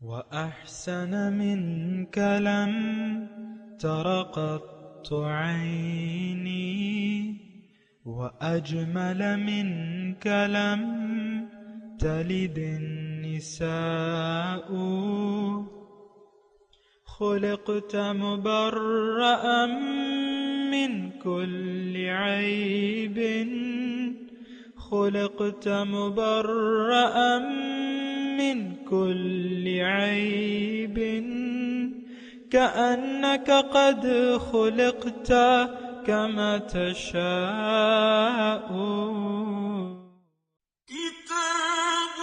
وأحسن منك لم تر قط عيني وأجمل منك لم تلد النساء خلقت مبرأ من كل عيب خلقت مبرأ من كل عيب كأنك قد خلقت كما تشاء كتاب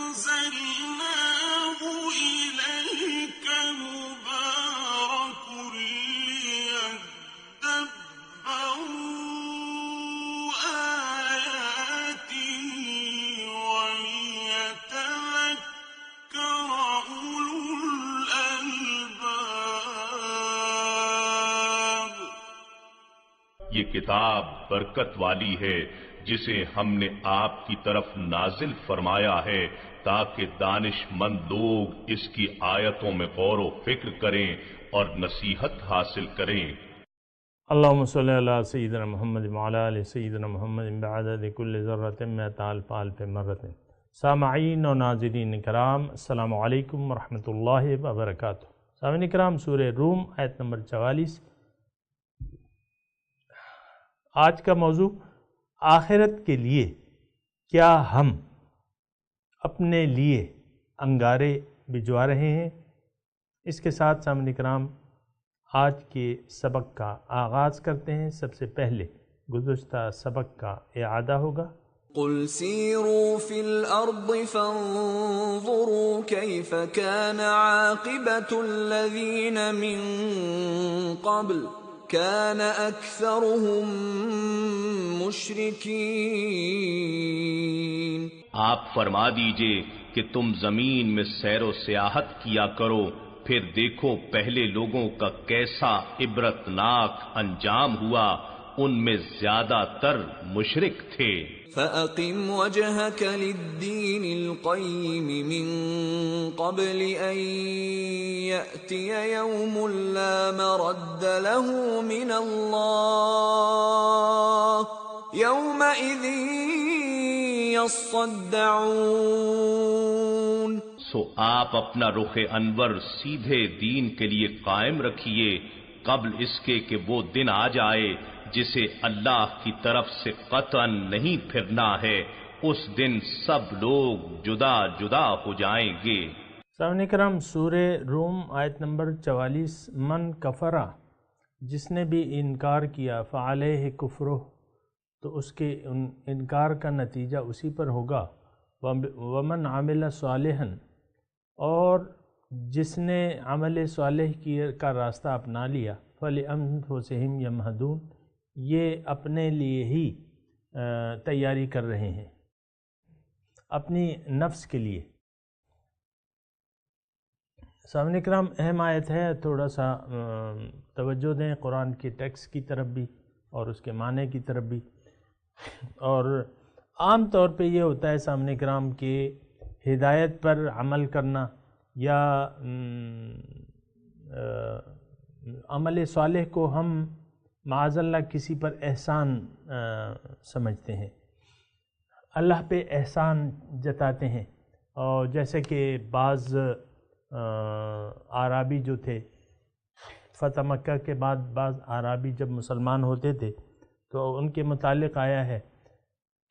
أنزلناه إليك مبارك ليدبروا آياته وليتذكر أولو الألباب. یہ کتاب برکت والی ہے جسے ہم نے آپ کی طرف نازل فرمایا ہے تاکہ دانش مند لوگ اس کی آیتوں میں غور و فکر کریں اور نصیحت حاصل کریں. اللہم صلی علی سیدنا محمد وعلی آل سیدنا محمد بعدد کل ذرۃ مئۃ الف الف مرۃ. سامعین و ناظرین کرام، السلام علیکم ورحمۃ اللہ وبرکاتہ. سامعین کرام، سورہ روم آیت نمبر 44. آج کا موضوع آخرت کے لیے کیا ہم اپنے لیے انگارے بھجوا رہے ہیں. اس کے ساتھ سامعین کرام آج کے سبق کا آغاز کرتے ہیں. سب سے پہلے گزشتہ سبق کا اعادہ ہوگا. قل سیروا فی الارض فانظروا کیف کان عاقبۃ الذین من قبل كان أكثرهم مشركين. آپ فرما دیجئے کہ تم زمین میں سیر و سیاحت کیا کرو، پھر دیکھو پہلے لوگوں کا کیسا عبرتناک انجام ہوا، ان میں زیادہ تر مشرک تھے. فَأَقِمْ وَجْهَكَ لِلدِّينِ الْقَيِّمِ مِنْ قَبْلِ أَنْ يَأْتِيَ يَوْمٌ لَا مَرَدَّ لَهُ مِنَ اللَّهِ يَوْمَئِذٍ يَصَّدَّعُونَ. سو آپ اپنا رخ انور سیدھے دین کے لیے قائم رکھیے قبل اس کے کہ وہ دن آ جائے جسے اللہ کی طرف سے قطعاً نہیں پھرنا ہے. اس دن سب لوگ جدا جدا ہو جائیں گے. سامعین کرام، سورہ روم آیت نمبر 44. من کفرہ، جس نے بھی انکار کیا، فعلیہ کفرہ، تو اس کے انکار کا نتیجہ اسی پر ہوگا. ومن عمل صالحا، اور جس نے عمل صالح کا راستہ اپنا لیا، فلانفسہم یمہدون، یہ اپنے لیے ہی تیاری کر رہے ہیں، اپنی نفس کے لیے. سامعین اکرام، اہم آیت ہے، تھوڑا سا توجہ دیں قرآن کے ٹیکسٹ کی طرف بھی اور اس کے معنی کی طرف بھی. اور عام طور پہ یہ ہوتا ہے سامعین اکرام کہ ہدایت پر عمل کرنا یا عمل صالح کو ہم معاذ اللہ کسی پر احسان سمجھتے ہیں، اللہ پہ احسان جتاتے ہیں. اور جیسے کہ بعض اعرابی جو تھے، فتح مکہ کے بعد بعض اعرابی جب مسلمان ہوتے تھے تو ان کے متعلق آیا ہے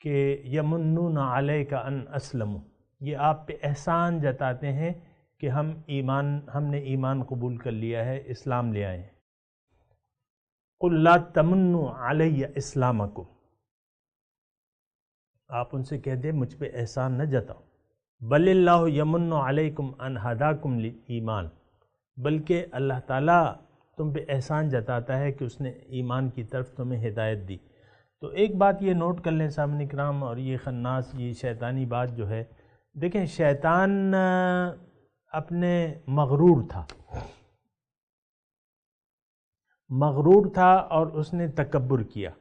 کہ یمنون علیک ان اسلموا، یہ آپ پہ احسان جتاتے ہیں کہ ہم نے ایمان قبول کر لیا ہے، اسلام لے آئے ہیں. قل لا تمنوا علی اسلامکم، آپ ان سے کہہ دیں مجھ پہ احسان نہ جتاؤ. بل اللہ یمن علیکم ان ہداکم للایمان، بلکہ اللہ تعالیٰ تم پہ احسان جتاتا ہے کہ اس نے ایمان کی طرف تمہیں ہدایت دی. تو ایک بات یہ نوٹ کر لیں سامعین کرام، اور یہ خناس، یہ شیطانی بات جو ہے، دیکھیں شیطان اپنے مغرور تھا اور اس نے تکبر کیا.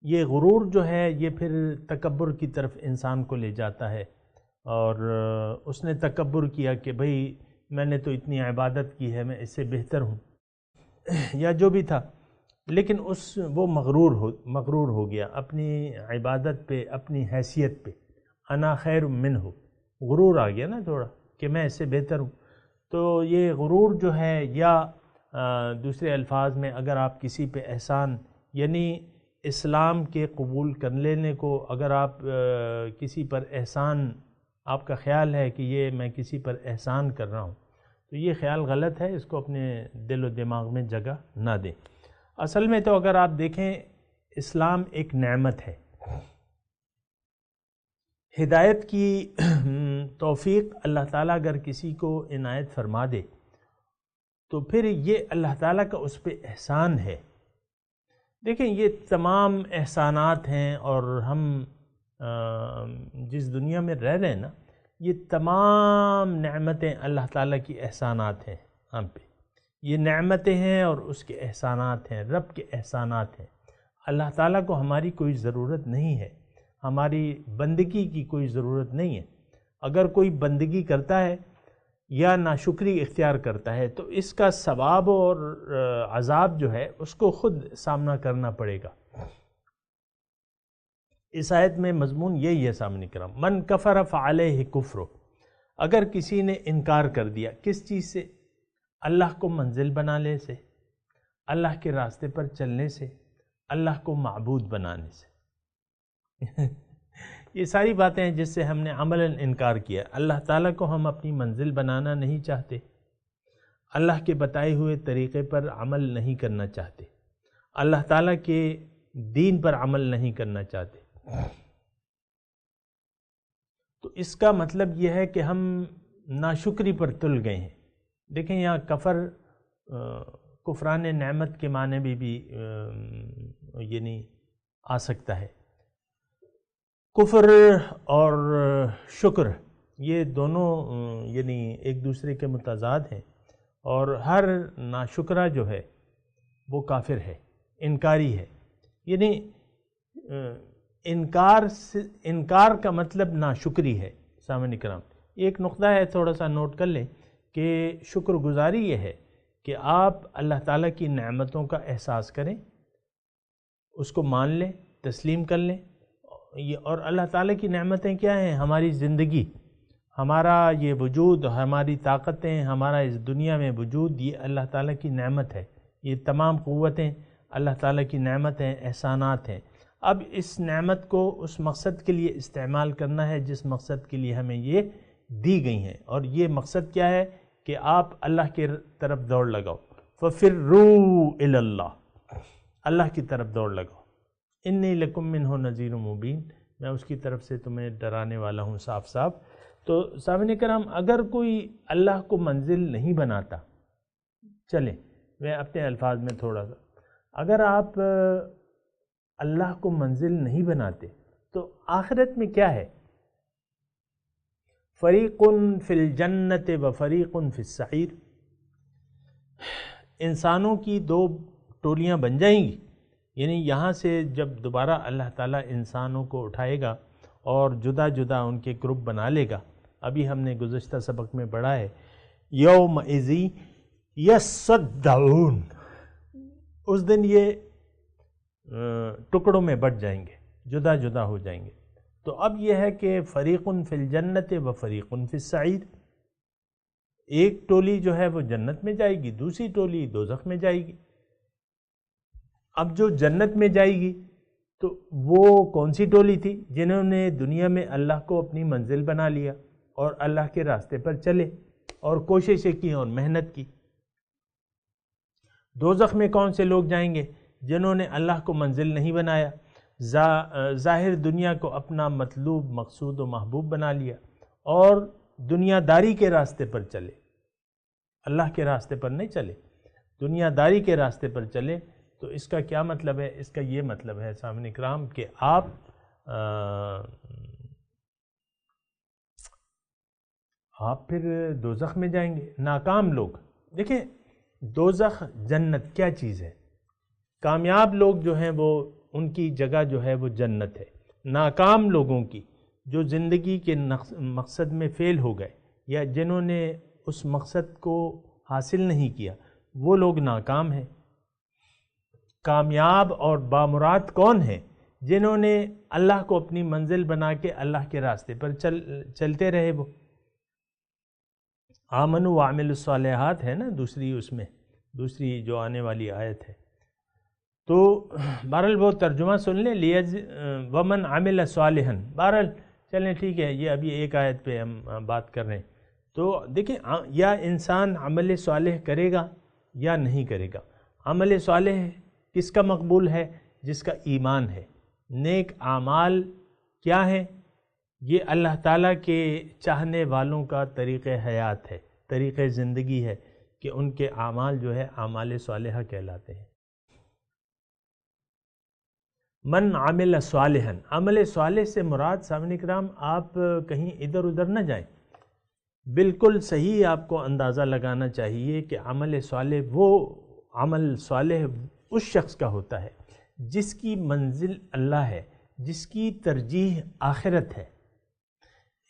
یہ غرور جو ہے یہ پھر تکبر کی طرف انسان کو لے جاتا ہے، اور اس نے تکبر کیا کہ بھئی میں نے تو اتنی عبادت کی ہے، میں اس سے بہتر ہوں یا جو بھی تھا، لیکن وہ مغرور ہو گیا اپنی عبادت پہ، اپنی حیثیت پہ، انا خیر منہ، غرور آ گیا نا تھوڑا کہ میں اس سے بہتر ہوں۔ تو یہ غرور جو ہے، یا دوسرے الفاظ میں اگر آپ کسی پہ احسان، یعنی اسلام کے قبول کر لینے کو، اگر آپ کسی پر احسان، آپ کا خیال ہے کہ یہ میں کسی پر احسان کر رہا ہوں، تو یہ خیال غلط ہے، اس کو اپنے دل و دماغ میں جگہ نہ دیں۔ اصل میں تو اگر آپ دیکھیں، اسلام ایک نعمت ہے۔ ہدایت کی توفیق اللہ تعالیٰ اگر کسی کو عنایت فرما دے تو پھر یہ اللہ تعالیٰ کا اس پہ احسان ہے۔ دیکھیں، یہ تمام احسانات ہیں، اور ہم جس دنیا میں رہ رہے ہیں نا، یہ تمام نعمتیں اللہ تعالیٰ کی احسانات ہیں ہم پہ۔ یہ نعمتیں ہیں اور اس کے احسانات ہیں، رب کے احسانات ہیں۔ اللہ تعالیٰ کو ہماری کوئی ضرورت نہیں ہے، ہماری بندگی کی کوئی ضرورت نہیں ہے۔ اگر کوئی بندگی کرتا ہے یا ناشکری اختیار کرتا ہے تو اس کا ثواب اور عذاب جو ہے اس کو خود سامنا کرنا پڑے گا۔ اس آیت میں مضمون یہی ہے سامنے کرام، من کفر فعلیہ کفر، اگر کسی نے انکار کر دیا کس چیز سے؟ اللہ کو منزل بنانے سے، اللہ کے راستے پر چلنے سے، اللہ کو معبود بنانے سے۔ یہ ساری باتیں ہیں جس سے ہم نے عملاً انکار کیا۔ اللہ تعالیٰ کو ہم اپنی منزل بنانا نہیں چاہتے، اللہ کے بتائے ہوئے طریقے پر عمل نہیں کرنا چاہتے، اللہ تعالیٰ کے دین پر عمل نہیں کرنا چاہتے۔ تو اس کا مطلب یہ ہے کہ ہم ناشکری پر تل گئے ہیں۔ دیکھیں، یہاں کفران نعمت کے معنی میں بھی یعنی آ سکتا ہے۔ کفر اور شکر یہ دونوں یعنی ایک دوسرے کے متضاد ہیں، اور ہر ناشکرہ جو ہے وہ کافر ہے، انکاری ہے۔ یعنی انکار کا مطلب ناشکری ہے۔ سامعین کرام، ایک نقطہ ہے، تھوڑا سا نوٹ کر لیں کہ شکر گزاری یہ ہے کہ آپ اللہ تعالیٰ کی نعمتوں کا احساس کریں، اس کو مان لیں، تسلیم کر لیں۔ اور اللہ تعالیٰ کی نعمتیں کیا ہیں؟ ہماری زندگی، ہمارا یہ وجود، ہماری طاقتیں، ہمارا اس دنیا میں وجود، یہ اللہ تعالیٰ کی نعمت ہے۔ یہ تمام قوتیں اللہ تعالیٰ کی نعمت ہیں، احسانات ہیں۔ اب اس نعمت کو اس مقصد کے لیے استعمال کرنا ہے جس مقصد کے لیے ہمیں یہ دی گئی ہیں، اور یہ مقصد کیا ہے کہ آپ اللہ کی طرف دوڑ لگاؤ۔ فَفِرُّوا إِلَى اللَّهِ، اللہ کی طرف دوڑ لگاؤ۔ انی لکم منہ نذیر مبین، میں اس کی طرف سے تمہیں ڈرانے والا ہوں صاف صاف۔ تو سامعین کرام، اگر کوئی اللہ کو منزل نہیں بناتا، چلیں میں اپنے الفاظ میں تھوڑا سا، اگر آپ اللہ کو منزل نہیں بناتے تو آخرت میں کیا ہے؟ فریق فی الجنت و فریق فی السعیر، انسانوں کی دو ٹولیاں بن جائیں گی۔ یعنی یہاں سے جب دوبارہ اللہ تعالیٰ انسانوں کو اٹھائے گا اور جدا جدا ان کے گروپ بنا لے گا، ابھی ہم نے گزشتہ سبق میں پڑھا ہے، یومئذ یصدعون، اس دن یہ ٹکڑوں میں بٹ جائیں گے، جدا جدا ہو جائیں گے۔ تو اب یہ ہے کہ فریق فی الجنت و فریق فی السعیر، ایک ٹولی جو ہے وہ جنت میں جائے گی، دوسری ٹولی دوزخ میں جائے گی۔ اب جو جنت میں جائے گی تو وہ کون سی ٹولی تھی؟ جنہوں نے دنیا میں اللہ کو اپنی منزل بنا لیا اور اللہ کے راستے پر چلے اور کوششیں کی اور محنت کی۔ دوزخ میں کون سے لوگ جائیں گے؟ جنہوں نے اللہ کو منزل نہیں بنایا، ظاہر دنیا کو اپنا مطلوب، مقصود و محبوب بنا لیا اور دنیا داری کے راستے پر چلے، اللہ کے راستے پر نہیں چلے، دنیا داری کے راستے پر چلے۔ تو اس کا کیا مطلب ہے؟ اس کا یہ مطلب ہے سامعین کرام کہ آپ پھر دوزخ میں جائیں گے، ناکام لوگ۔ دیکھیں، دوزخ جنت کیا چیز ہے؟ کامیاب لوگ جو ہیں وہ ان کی جگہ جو ہے وہ جنت ہے، ناکام لوگوں کی جو زندگی کے مقصد میں فیل ہو گئے یا جنہوں نے اس مقصد کو حاصل نہیں کیا، وہ لوگ ناکام ہیں۔ کامیاب اور بامراد کون ہیں؟ جنہوں نے اللہ کو اپنی منزل بنا کے اللہ کے راستے پر چلتے رہے۔ وہ آمنوا وعملوا الصالحات ہے نا دوسری جو آنے والی آیت ہے۔ تو بہرحال وہ ترجمہ سن لیں، ومن عمل صالحا، بہرحال چلیں ٹھیک ہے، یہ ابھی ایک آیت پہ ہم بات کر رہے ہیں۔ تو دیکھیں یا انسان عمل صالح کرے گا یا نہیں کرے گا۔ عمل صالح کس کا مقبول ہے؟ جس کا ایمان ہے۔ نیک اعمال کیا ہیں؟ یہ اللہ تعالیٰ کے چاہنے والوں کا طریق حیات ہے، طریق زندگی ہے کہ ان کے اعمال جو ہے اعمال صالحہ کہلاتے ہیں۔ من عمل صالحا، عمل صالح سے مراد سامعین کرام آپ کہیں ادھر ادھر نہ جائیں، بالکل صحیح آپ کو اندازہ لگانا چاہیے کہ عمل صالح وہ عمل صالح اس شخص کا ہوتا ہے جس کی منزل اللہ ہے، جس کی ترجیح آخرت ہے۔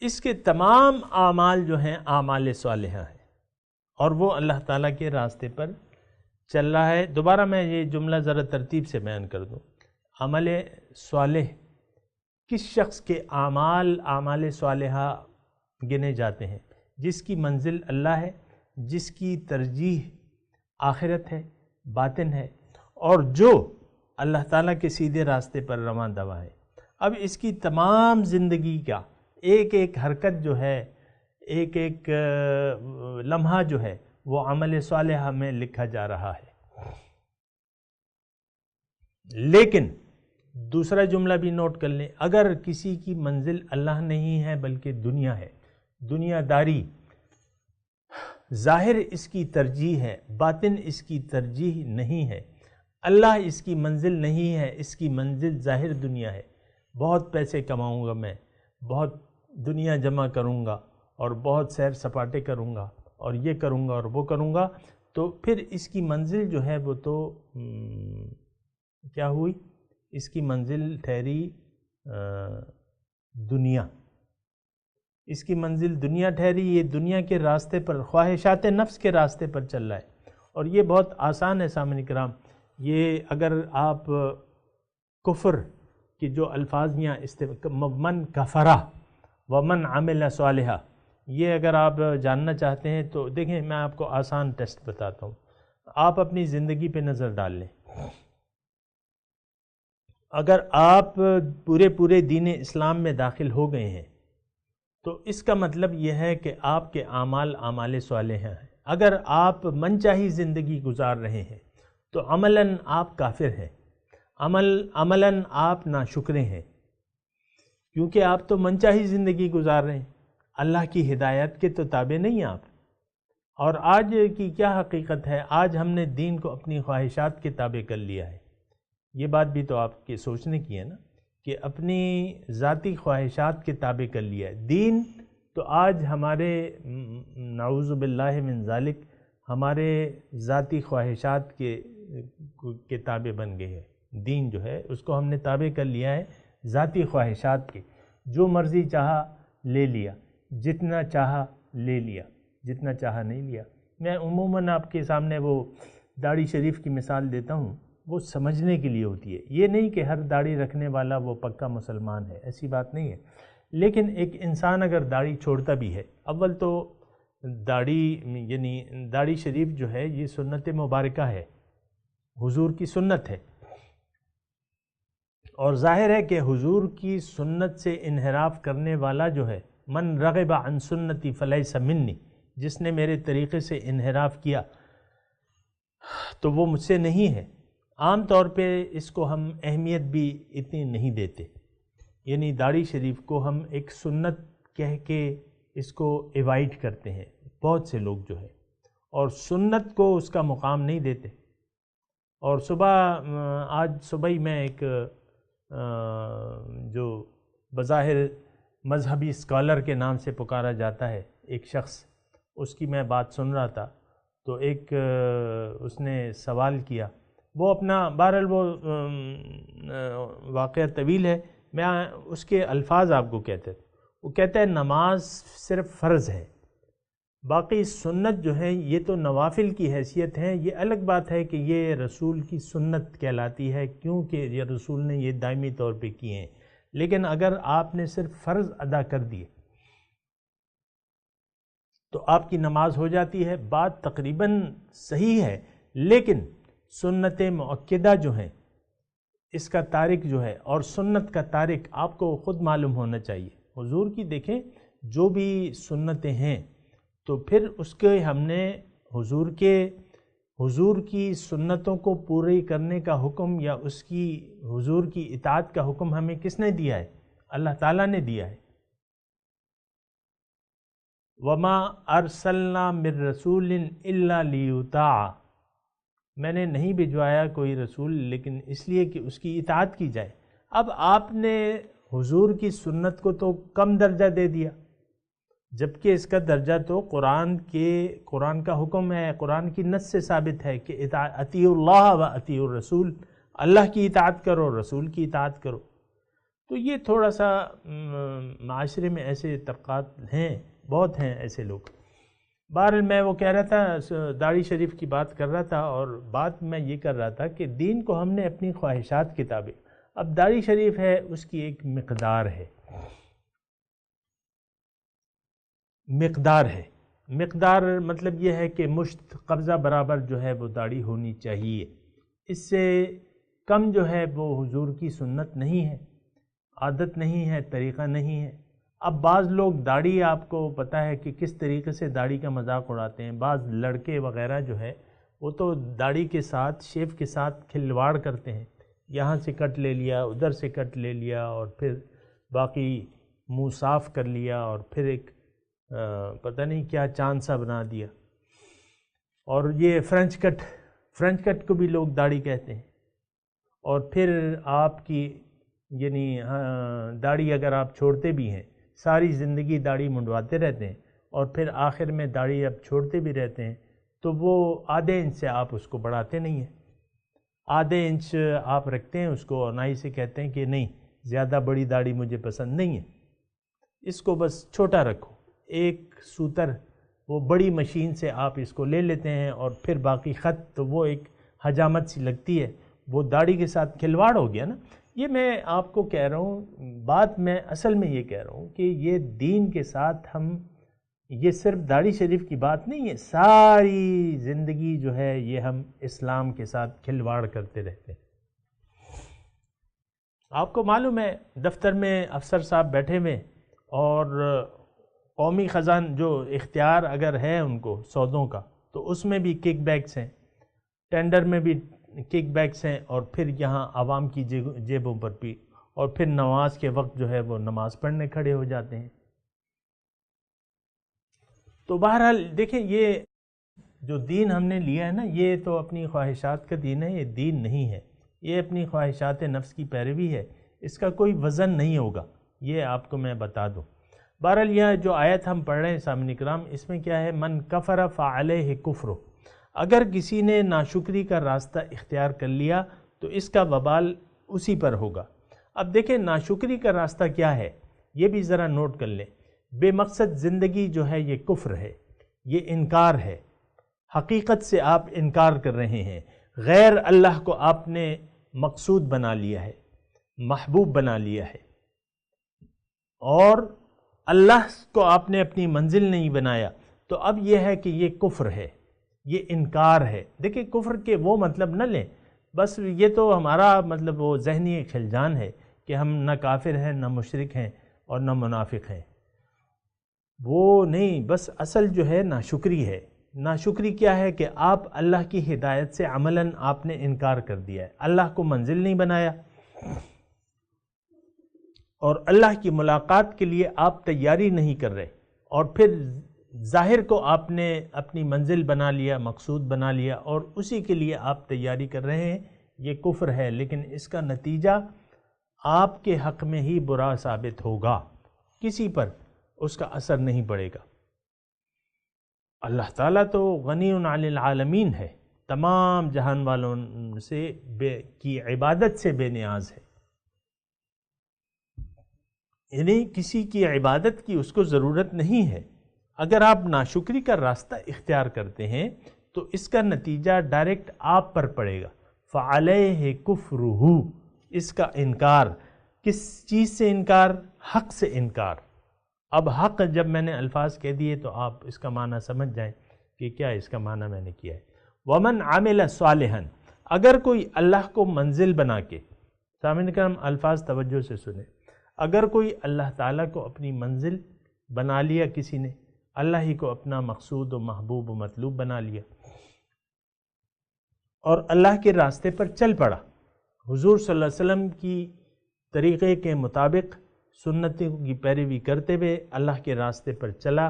اس کے تمام اعمال جو ہیں اعمال صالحہ ہیں اور وہ اللہ تعالیٰ کے راستے پر چل رہا ہے۔ دوبارہ میں یہ جملہ ذرا ترتیب سے بیان کر دوں۔ عمل صالح کس شخص کے اعمال صالحہ گنے جاتے ہیں؟ جس کی منزل اللہ ہے، جس کی ترجیح آخرت ہے، باطن ہے، اور جو اللہ تعالیٰ کے سیدھے راستے پر رواں دوا ہے۔ اب اس کی تمام زندگی کا ایک ایک حرکت جو ہے، ایک ایک لمحہ جو ہے، وہ عمل صالحہ میں لکھا جا رہا ہے۔ لیکن دوسرا جملہ بھی نوٹ کر لیں، اگر کسی کی منزل اللہ نہیں ہے بلکہ دنیا ہے، دنیا داری، ظاہر اس کی ترجیح ہے، باطن اس کی ترجیح نہیں ہے، اللہ اس کی منزل نہیں ہے، اس کی منزل ظاہر دنیا ہے، بہت پیسے کماؤں گا میں، بہت دنیا جمع کروں گا اور بہت سیر سپاٹے کروں گا اور یہ کروں گا اور وہ کروں گا، تو پھر اس کی منزل جو ہے وہ تو کیا ہوئی؟ اس کی منزل ٹھہری دنیا، اس کی منزل دنیا ٹھہری۔ یہ دنیا کے راستے پر، خواہشات نفس کے راستے پر چل رہا ہے، اور یہ بہت آسان ہے سامعین کرام۔ یہ اگر آپ کفر کی جو الفاظ یہاں من کفرہ ومن عمل صالحہ، یہ اگر آپ جاننا چاہتے ہیں تو دیکھیں میں آپ کو آسان ٹیسٹ بتاتا ہوں۔ آپ اپنی زندگی پہ نظر ڈال لیں، اگر آپ پورے دین اسلام میں داخل ہو گئے ہیں تو اس کا مطلب یہ ہے کہ آپ کے اعمال صالحہ ہیں۔ اگر آپ من چاہی زندگی گزار رہے ہیں تو عملاً آپ کافر ہیں، عملاً آپ ناشکرے ہیں، کیونکہ آپ تو من چاہی زندگی گزار رہے ہیں، اللہ کی ہدایت کے تو تابع نہیں آپ۔ اور آج کی کیا حقیقت ہے؟ آج ہم نے دین کو اپنی خواہشات کے تابع کر لیا ہے۔ یہ بات بھی تو آپ کے سوچنے کی ہے نا، کہ اپنی ذاتی خواہشات کے تابع کر لیا ہے دین۔ تو آج ہمارے نعوذ باللہ من ذالک ہمارے ذاتی خواہشات کے تابع بن گئے ہے۔ دین جو ہے اس کو ہم نے تابع کر لیا ہے ذاتی خواہشات کے، جو مرضی چاہا لے لیا، جتنا چاہا لے لیا، جتنا چاہا نہیں لیا۔ میں عموماً آپ کے سامنے وہ داڑھی شریف کی مثال دیتا ہوں، وہ سمجھنے کے لیے ہوتی ہے۔ یہ نہیں کہ ہر داڑھی رکھنے والا وہ پکا مسلمان ہے، ایسی بات نہیں ہے۔ لیکن ایک انسان اگر داڑھی چھوڑتا بھی ہے، اول تو داڑھی شریف جو ہے یہ سنت مبارکہ ہے، حضور کی سنت ہے، اور ظاہر ہے کہ حضور کی سنت سے انحراف کرنے والا جو ہے، من رغب عن سنتی فلیس منی، جس نے میرے طریقے سے انحراف کیا تو وہ مجھ سے نہیں ہے۔ عام طور پہ اس کو ہم اہمیت بھی اتنی نہیں دیتے، یعنی داڑھی شریف کو ہم ایک سنت کہہ کے اس کو ایوائڈ کرتے ہیں بہت سے لوگ جو ہے، اور سنت کو اس کا مقام نہیں دیتے۔ اور آج صبح ہی میں ایک جو بظاہر مذہبی اسکالر کے نام سے پکارا جاتا ہے ایک شخص، اس کی میں بات سن رہا تھا، تو ایک اس نے سوال کیا، وہ اپنا بہرحال وہ واقعہ طویل ہے، میں اس کے الفاظ آپ کو کہتے تھے۔ وہ کہتا ہے نماز صرف فرض ہے، باقی سنت جو ہے یہ تو نوافل کی حیثیت ہے. یہ الگ بات ہے کہ یہ رسول کی سنت کہلاتی ہے کیونکہ یہ رسول نے یہ دائمی طور پہ کیے ہیں. لیکن اگر آپ نے صرف فرض ادا کر دیے تو آپ کی نماز ہو جاتی ہے. بات تقریباً صحیح ہے، لیکن سنت مؤکدہ جو ہیں اس کا تارک جو ہے اور سنت کا تارک آپ کو خود معلوم ہونا چاہیے. حضور کی دیکھیں جو بھی سنتیں ہیں تو پھر اس کے ہم نے حضور کی سنتوں کو پوری کرنے کا حکم یا اس کی حضور کی اطاعت کا حکم ہمیں کس نے دیا ہے؟ اللہ تعالیٰ نے دیا ہے. وَمَا أَرْسَلْنَا مِن رَّسُولٍ إِلَّا لِيُطَاعَ، میں نے نہیں بھجوایا کوئی رسول لیکن اس لیے کہ اس کی اطاعت کی جائے. اب آپ نے حضور کی سنت کو تو کم درجہ دے دیا، جبکہ اس کا درجہ تو قرآن کا حکم ہے، قرآن کی نص سے ثابت ہے کہ اطیعوا اللہ و اطیعوا الرسول، اللہ کی اطاعت کرو، رسول کی اطاعت کرو. تو یہ تھوڑا سا معاشرے میں ایسے طبقات ہیں، بہت ہیں ایسے لوگ. بہرحال میں وہ کہہ رہا تھا، داڑھی شریف کی بات کر رہا تھا، اور بات میں یہ کر رہا تھا کہ دین کو ہم نے اپنی خواہشات کے تابع. اب داڑھی شریف ہے، اس کی ایک مقدار ہے، مقدار مطلب یہ ہے کہ مشت قبضہ برابر جو ہے وہ داڑھی ہونی چاہیے. اس سے کم جو ہے وہ حضور کی سنت نہیں ہے، عادت نہیں ہے، طریقہ نہیں ہے. اب بعض لوگ داڑھی، آپ کو پتہ ہے کہ کس طریقے سے داڑھی کا مذاق اڑاتے ہیں. بعض لڑکے وغیرہ جو ہے وہ تو داڑھی کے ساتھ، شیو کے ساتھ کھلواڑ کرتے ہیں. یہاں سے کٹ لے لیا، ادھر سے کٹ لے لیا، اور پھر باقی منہ صاف کر لیا، اور پھر ایک پتہ نہیں کیا چاند سا بنا دیا. اور یہ فرنچ کٹ کو بھی لوگ داڑھی کہتے ہیں. اور پھر آپ کی یعنی داڑھی اگر آپ چھوڑتے بھی ہیں، ساری زندگی داڑھی منڈواتے رہتے ہیں، اور پھر آخر میں داڑھی اب چھوڑتے بھی رہتے ہیں، تو وہ آدھے انچ سے آپ اس کو بڑھاتے نہیں ہیں. آدھے انچ آپ رکھتے ہیں اس کو، اور نائی سے کہتے ہیں کہ نہیں زیادہ بڑی داڑھی مجھے پسند نہیں ہے، اس کو بس چھوٹا رکھو. ایک سوتر، وہ بڑی مشین سے آپ اس کو لے لیتے ہیں، اور پھر باقی خط تو وہ ایک حجامت سی لگتی ہے، وہ داڑھی کے ساتھ کھلواڑ ہو گیا نا. یہ میں آپ کو کہہ رہا ہوں، بات میں اصل میں یہ کہہ رہا ہوں کہ یہ دین کے ساتھ ہم، یہ صرف داڑھی شریف کی بات نہیں ہے، ساری زندگی جو ہے یہ ہم اسلام کے ساتھ کھلواڑ کرتے رہتے ہیں. آپ کو معلوم ہے دفتر میں افسر صاحب بیٹھے ہوئے، اور قومی خزان جو اختیار اگر ہے ان کو سودوں کا، تو اس میں بھی کک بیکس ہیں، ٹینڈر میں بھی کک بیکس ہیں، اور پھر یہاں عوام کی جیبوں پر بھی، اور پھر نماز کے وقت جو ہے وہ نماز پڑھنے کھڑے ہو جاتے ہیں. تو بہرحال دیکھیں، یہ جو دین ہم نے لیا ہے نا، یہ تو اپنی خواہشات کا دین ہے، یہ دین نہیں ہے، یہ اپنی خواہشات نفس کی پیروی ہے. اس کا کوئی وزن نہیں ہوگا، یہ آپ کو میں بتا دوں. بہرحال یہ جو آیت ہم پڑھ رہے ہیں سامعین کرام، اس میں کیا ہے؟ من کفر فعلیہ کفر، اگر کسی نے ناشکری کا راستہ اختیار کر لیا تو اس کا وبال اسی پر ہوگا. اب دیکھیں ناشکری کا راستہ کیا ہے، یہ بھی ذرا نوٹ کر لیں. بے مقصد زندگی جو ہے یہ کفر ہے، یہ انکار ہے. حقیقت سے آپ انکار کر رہے ہیں، غیر اللہ کو آپ نے مقصود بنا لیا ہے، محبوب بنا لیا ہے، اور اللہ کو آپ نے اپنی منزل نہیں بنایا. تو اب یہ ہے کہ یہ کفر ہے، یہ انکار ہے. دیکھیں کفر کے وہ مطلب نہ لیں، بس یہ تو ہمارا مطلب وہ ذہنی خلجان ہے کہ ہم نہ کافر ہیں، نہ مشرک ہیں، اور نہ منافق ہیں. وہ نہیں، بس اصل جو ہے ناشکری ہے. ناشکری کیا ہے کہ آپ اللہ کی ہدایت سے عملاً آپ نے انکار کر دیا ہے، اللہ کو منزل نہیں بنایا، اور اللہ کی ملاقات کے لیے آپ تیاری نہیں کر رہے، اور پھر ظاہر کو آپ نے اپنی منزل بنا لیا، مقصود بنا لیا، اور اسی کے لیے آپ تیاری کر رہے ہیں. یہ کفر ہے، لیکن اس کا نتیجہ آپ کے حق میں ہی برا ثابت ہوگا، کسی پر اس کا اثر نہیں پڑے گا. اللہ تعالیٰ تو غنی عن العالمین ہے، تمام جہان والوں کی عبادت سے بے نیاز ہے. یعنی کسی کی عبادت کی اس کو ضرورت نہیں ہے. اگر آپ ناشکری کا راستہ اختیار کرتے ہیں تو اس کا نتیجہ ڈائریکٹ آپ پر پڑے گا. فعلیہ کفرہ، اس کا انکار. کس چیز سے انکار؟ حق سے انکار. اب حق جب میں نے الفاظ کہہ دیے تو آپ اس کا معنی سمجھ جائیں کہ کیا اس کا معنی میں نے کیا ہے. ومن عمل صالحا، اگر کوئی اللہ کو منزل بنا کے، سامعین کرام الفاظ توجہ سے سنیں، اگر کوئی اللہ تعالیٰ کو اپنی منزل بنا لیا، کسی نے اللہ ہی کو اپنا مقصود و محبوب و مطلوب بنا لیا اور اللہ کے راستے پر چل پڑا، حضور صلی اللہ علیہ وسلم کی طریقے کے مطابق سنتوں کی پیروی کرتے ہوئے اللہ کے راستے پر چلا،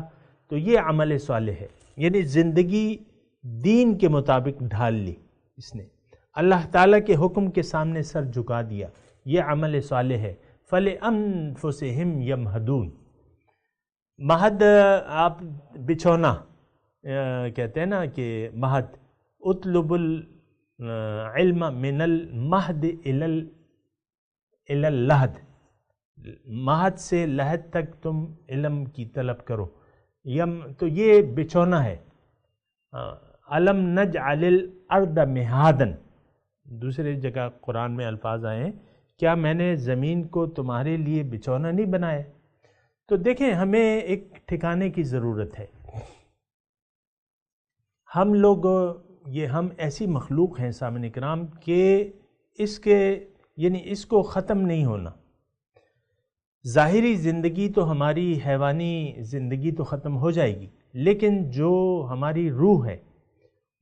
تو یہ عمل صالح ہے. یعنی زندگی دین کے مطابق ڈھال لی اس نے، اللہ تعالیٰ کے حکم کے سامنے سر جھکا دیا، یہ عمل صالح ہے. فَلِأَنفُسِهِمْ يَمْهَدُونَ. مہد آپ بچھونا کہتے ہیں نا کہ مہد، اطلب العلم من المہد الی اللحد، مہد سے لحد تک تم علم کی طلب کرو. تو یہ بچھونا ہے. الم نجعل الارض مہادا، دوسری جگہ قرآن میں الفاظ آئے ہیں، کیا میں نے زمین کو تمہارے لیے بچھونا نہیں بنایا؟ تو دیکھیں ہمیں ایک ٹھکانے کی ضرورت ہے. ہم لوگ ہم ایسی مخلوق ہیں سامعین کرام کہ اس کو ختم نہیں ہونا. ظاہری زندگی تو ہماری حیوانی زندگی تو ختم ہو جائے گی، لیکن جو ہماری روح ہے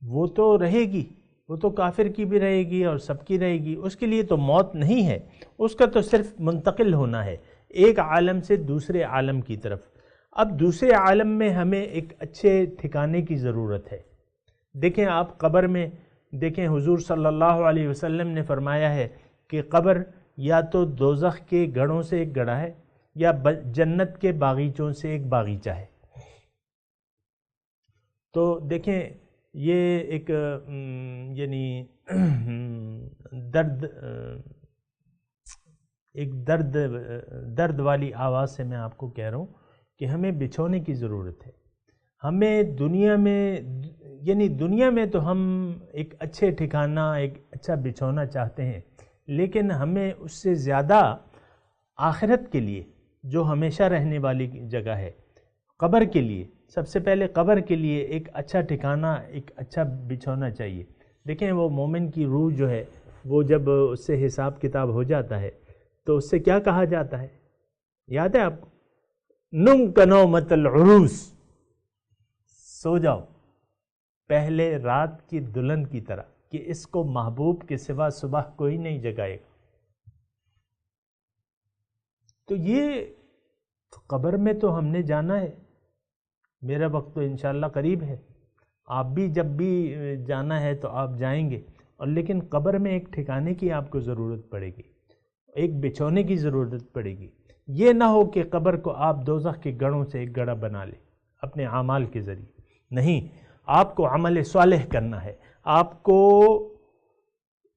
وہ تو رہے گی، وہ تو کافر کی بھی رہے گی اور سب کی رہے گی. اس کے لیے تو موت نہیں ہے، اس کا تو صرف منتقل ہونا ہے ایک عالم سے دوسرے عالم کی طرف. اب دوسرے عالم میں ہمیں ایک اچھے ٹھکانے کی ضرورت ہے. دیکھیں آپ قبر میں دیکھیں، حضور صلی اللہ علیہ وسلم نے فرمایا ہے کہ قبر یا تو دوزخ کے گڑھوں سے ایک گڑھا ہے یا جنت کے باغیچوں سے ایک باغیچہ ہے. تو دیکھیں یہ ایک یعنی درد والی آواز سے میں آپ کو کہہ رہا ہوں کہ ہمیں بچھونے کی ضرورت ہے. ہمیں دنیا میں تو ہم ایک اچھے ٹھکانہ، ایک اچھا بچھونا چاہتے ہیں، لیکن ہمیں اس سے زیادہ آخرت کے لیے جو ہمیشہ رہنے والی جگہ ہے، قبر کے لیے، سب سے پہلے قبر کے لیے ایک اچھا ٹھکانہ، ایک اچھا بچھونا چاہیے. دیکھیں وہ مومن کی روح جو ہے وہ جب اس سے حساب کتاب ہو جاتا ہے تو اس سے کیا کہا جاتا ہے؟ یاد ہے آپ کو؟ نم کنومت العروس، سو جاؤ پہلے رات کی دلہن کی طرح، کہ اس کو محبوب کے سوا صبح کوئی نہیں جگائے گا. تو یہ قبر میں تو ہم نے جانا ہے. میرا وقت تو انشاءاللہ قریب ہے، آپ بھی جب بھی جانا ہے تو آپ جائیں گے، اور لیکن قبر میں ایک ٹھکانے کی آپ کو ضرورت پڑے گی، ایک بچھونے کی ضرورت پڑے گی. یہ نہ ہو کہ قبر کو آپ دوزخ کے گڑھوں سے ایک گڑھا بنا لیں اپنے اعمال کے ذریعے. نہیں، آپ کو عمل صالح کرنا ہے. آپ کو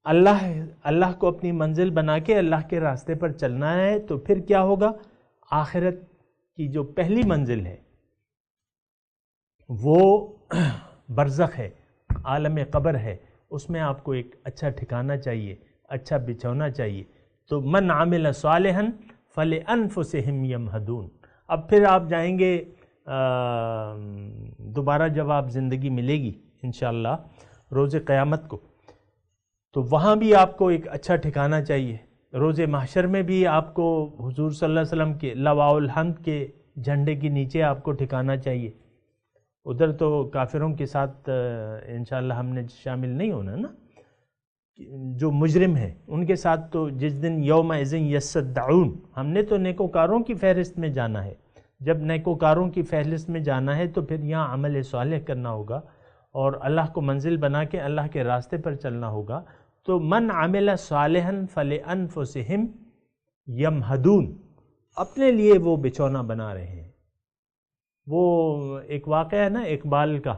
اللہ کو اپنی منزل بنا کے اللہ کے راستے پر چلنا ہے. تو پھر کیا ہوگا؟ آخرت کی جو پہلی منزل ہے وہ برزخ ہے، عالم قبر ہے، اس میں آپ کو ایک اچھا ٹھکانہ چاہیے، اچھا بچھونا چاہیے. تو من عمل صالحا فلانفسہم یمہدون. اب پھر آپ جائیں گے دوبارہ جب آپ زندگی ملے گی انشاءاللہ روز قیامت کو، تو وہاں بھی آپ کو ایک اچھا ٹھکانہ چاہیے. روز محشر میں بھی آپ کو حضور صلی اللہ علیہ وسلم کے لواء الحمد کے جھنڈے کے نیچے آپ کو ٹھکانہ چاہیے. ادھر تو کافروں کے ساتھ انشاءاللہ ہم نے شامل نہیں ہونا نا، جو مجرم ہیں ان کے ساتھ تو جس دن یومئذ یصدعون، ہم نے تو نیکوکاروں کی فہرست میں جانا ہے. جب نیکوکاروں کی فہرست میں جانا ہے تو پھر یہاں عمل صالح کرنا ہوگا اور اللہ کو منزل بنا کے اللہ کے راستے پر چلنا ہوگا. تو من عمل صالحا فلانفسہم یمہدون، اپنے لیے وہ بچھونا بنا رہے ہیں. وہ ایک واقعہ ہے نا اقبال کا.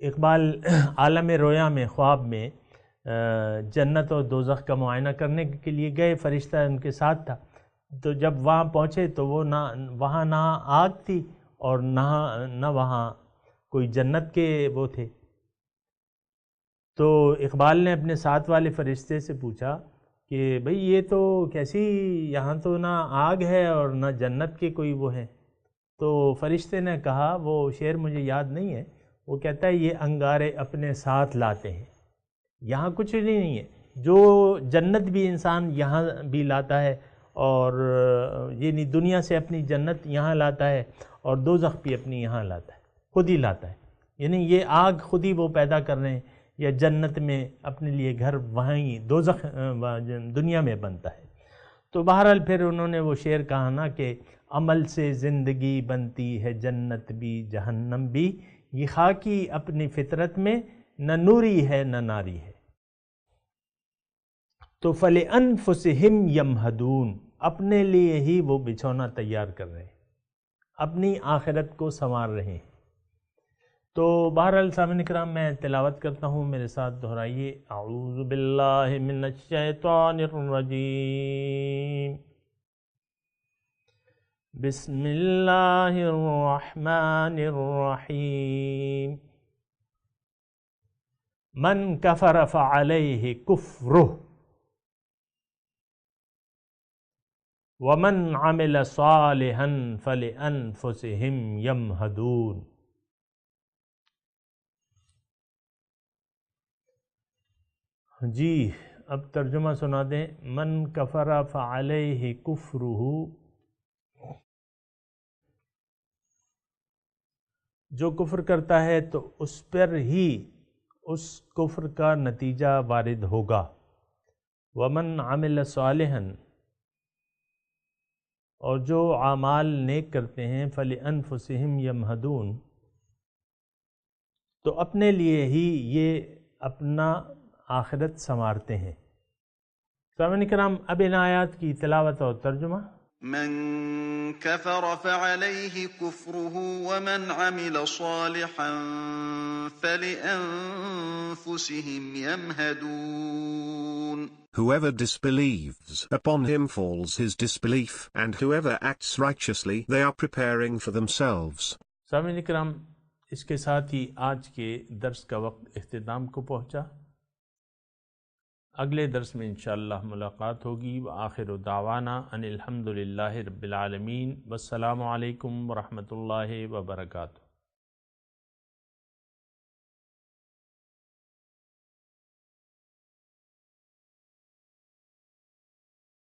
اقبال عالم رویا میں خواب میں جنت اور دوزخ کا معائنہ کرنے کے لیے گئے، فرشتہ ان کے ساتھ تھا. تو جب وہاں پہنچے تو وہ وہاں نہ آگ تھی اور نہ وہاں کوئی جنت کے وہ تھے۔ تو اقبال نے اپنے ساتھ والے فرشتے سے پوچھا کہ بھئی یہ تو کیسی، یہاں تو نہ آگ ہے اور نہ جنت کے کوئی وہ ہیں۔ تو فرشتے نے کہا، وہ شعر مجھے یاد نہیں ہے، وہ کہتا ہے یہ انگارے اپنے ساتھ لاتے ہیں، یہاں کچھ نہیں ہے، جو جنت بھی انسان یہاں بھی لاتا ہے، اور یعنی دنیا سے اپنی جنت یہاں لاتا ہے، اور دوزخ بھی اپنی یہاں لاتا ہے، خود ہی لاتا ہے، یعنی یہ آگ خود ہی وہ پیدا کر رہے ہیں، یا جنت میں اپنے لیے گھر وہیں دوزخ دنیا میں بنتا ہے۔ تو بہرحال پھر انہوں نے وہ شعر کہا نا کہ عمل سے زندگی بنتی ہے جنت بھی جہنم بھی، یہ خاکی اپنی فطرت میں نہ نوری ہے نہ ناری ہے۔ تو فَلِأَنفُسِهِمْ يَمْهَدُونَ، اپنے لیے ہی وہ بچھونا تیار کر رہے ہیں، اپنی آخرت کو سنوار رہے ہیں۔ تو بہرحال سامعین کرام میں تلاوت کرتا ہوں، میرے ساتھ دہرائیے، اعوذ باللہ من الشیطان الرجیم، بسم اللہ الرحمن الرحیم، من کفر فعلیہ کفرہ ومن عمل صالحا فلأنفسہم یمہدون۔ جی اب ترجمہ سنا دیں۔ من کفر فعلیہ کفرہ، جو کفر کرتا ہے تو اس پر ہی اس کفر کا نتیجہ وارد ہوگا۔ ومن عمل صالحا، اور جو اعمال نیک کرتے ہیں، فلانفسہم یمہدون، تو اپنے لیے ہی یہ اپنا آخرت سنوارتے ہیں۔ سامعین کرام اب ان آیات کی تلاوت اور ترجمہ۔ من كفر فعليه كفره ومن عمل صالحا فلأنفسهم يمهدون. Whoever disbelieves, upon him falls his disbelief, and whoever acts righteously, they are preparing for themselves. سامعین کرام اس کے ساتھ ہی آج کے درس کا وقت اختتام کو پہنچا۔ اگلے درس میں انشاءاللہ ملاقات ہوگی۔ وآخر دعوانا ان الحمدللہ رب العالمین، والسلام علیکم ورحمۃ اللہ وبرکاتہ۔